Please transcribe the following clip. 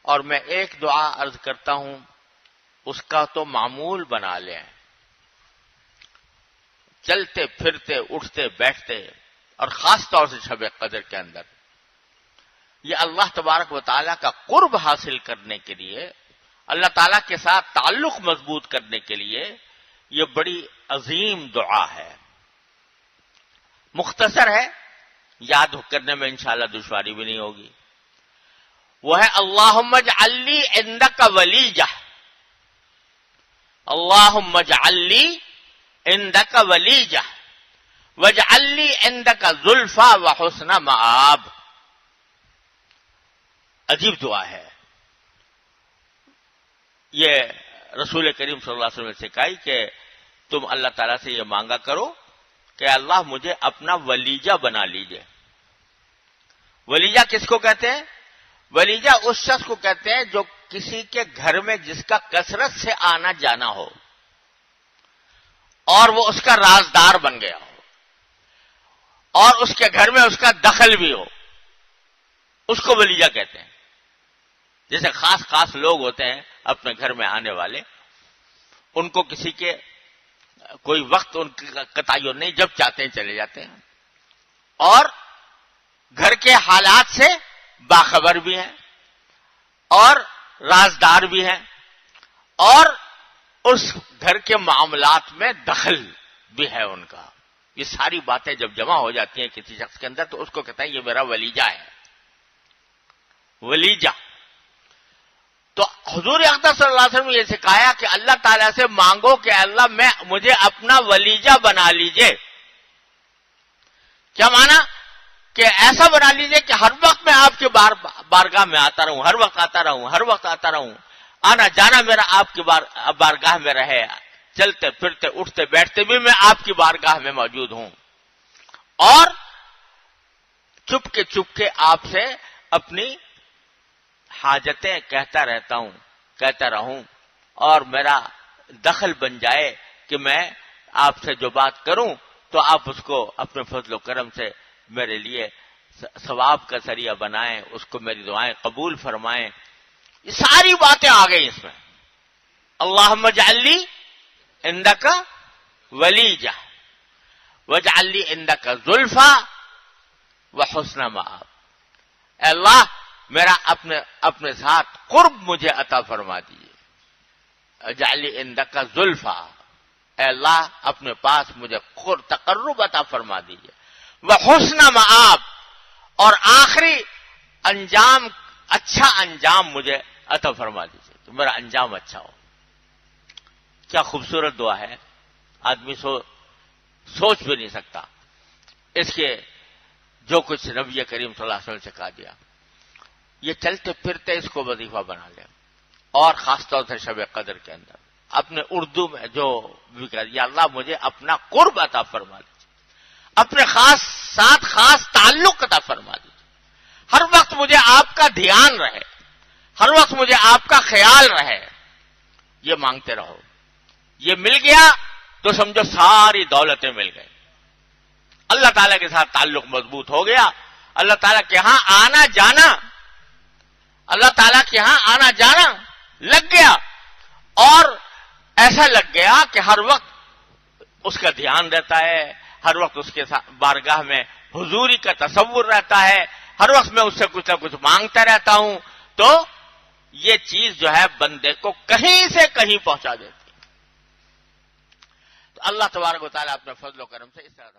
اور میں ایک دعا عرض کرتا ہوں، اس کا تو معمول بنا لیں، چلتے پھرتے اٹھتے بیٹھتے، اور خاص طور سے شب قدر کے اندر یہ اللہ تبارک و تعالیٰ کا قرب حاصل کرنے کے لیے، اللہ تعالیٰ کے ساتھ تعلق مضبوط کرنے کے لیے یہ بڑی عظیم دعا ہے۔ مختصر ہے، یاد کرنے میں انشاءاللہ دشواری بھی نہیں ہوگی۔ وہ ہے اللہم اجعل لی عندک ولیجہ، اللہم اجعل لی عندک ولیجہ واجعل لی عندک زلفی وحسن مآب۔ عجیب دعا ہے یہ، رسول کریم صلی اللہ علیہ وسلم نے سکھائی کہ تم اللہ تعالیٰ سے یہ مانگا کرو کہ اللہ مجھے اپنا ولیجہ بنا لیجئے۔ ولیجہ کس کو کہتے ہیں؟ ولیجہ اس شخص کو کہتے ہیں جو کسی کے گھر میں جس کا کثرت سے آنا جانا ہو اور وہ اس کا رازدار بن گیا ہو اور اس کے گھر میں اس کا دخل بھی ہو، اس کو ولیجہ کہتے ہیں۔ جیسے خاص لوگ ہوتے ہیں اپنے گھر میں آنے والے، ان کو کسی کے کوئی وقت ان کا تعین نہیں، جب چاہتے ہیں چلے جاتے ہیں، اور گھر کے حالات سے باخبر بھی ہیں اور رازدار بھی ہیں، اور اس گھر کے معاملات میں دخل بھی ہے ان کا۔ یہ ساری باتیں جب جمع ہو جاتی ہیں کسی شخص کے اندر تو اس کو کہتا ہے یہ میرا ولیجہ ہے، ولیجہ۔ تو حضور اقدس صلی اللہ علیہ وسلم نے یہ سکھایا کہ اللہ تعالیٰ سے مانگو کہ اللہ مجھے اپنا ولیجہ بنا لیجئے۔ کیا معنی؟ کہ ایسا بنا لیجئے کہ ہر وقت میں آپ کے بارگاہ میں آتا رہوں، ہر وقت آتا رہوں، آنا جانا میرا آپ کی بارگاہ میں رہے، چلتے پھرتے اٹھتے بیٹھتے بھی میں آپ کی بارگاہ میں موجود ہوں، اور چپ کے آپ سے اپنی حاجتیں کہتا رہوں، اور میرا دخل بن جائے کہ میں آپ سے جو بات کروں تو آپ اس کو اپنے فضل و کرم سے میرے لیے ثواب کا ذریعہ بنائیں، اس کو میری دعائیں قبول فرمائیں۔ یہ ساری باتیں آ گئی اس میں۔ اللہم اجعل لی عندک ولیجہ واجعل لی عندک زلفی وحسن مآب۔ اے اللہ میرا اپنے ساتھ قرب مجھے عطا فرما دیجیے۔ اجعل لی عندک زلفی، اے اللہ اپنے پاس مجھے تقرب عطا فرما دیجیے۔ وحسن مآب، اور آخری انجام، اچھا انجام مجھے عطا فرما دیجیے، تو میرا انجام اچھا ہو۔ کیا خوبصورت دعا ہے، آدمی سوچ بھی نہیں سکتا اس کے جو کچھ نبی کریم صلی اللہ علیہ وسلم نے سکھا دیا۔ یہ چلتے پھرتے اس کو وظیفہ بنا لیں، اور خاص طور سے شب قدر کے اندر اپنے اردو میں جو بھی کہہ دیا، اللہ مجھے اپنا قرب عطا فرما دیجیے، اپنے خاص تعلق عطا فرما دیجیے، ہر وقت مجھے آپ کا دھیان رہے، ہر وقت مجھے آپ کا خیال رہے۔ یہ مانگتے رہو، یہ مل گیا تو سمجھو ساری دولتیں مل گئی، اللہ تعالیٰ کے ساتھ تعلق مضبوط ہو گیا، اللہ تعالیٰ کے ہاں آنا جانا، اللہ تعالیٰ کے ہاں آنا جانا لگ گیا، اور ایسا لگ گیا کہ ہر وقت اس کا دھیان رہتا ہے، ہر وقت اس کے بارگاہ میں حضوری کا تصور رہتا ہے، ہر وقت میں اس سے کچھ نہ کچھ مانگتا رہتا ہوں، تو یہ چیز جو ہے بندے کو کہیں سے کہیں پہنچا دیتی ہے۔ تو اللہ تبارک و تعالیٰ اپنے فضل و کرم سے اس طرح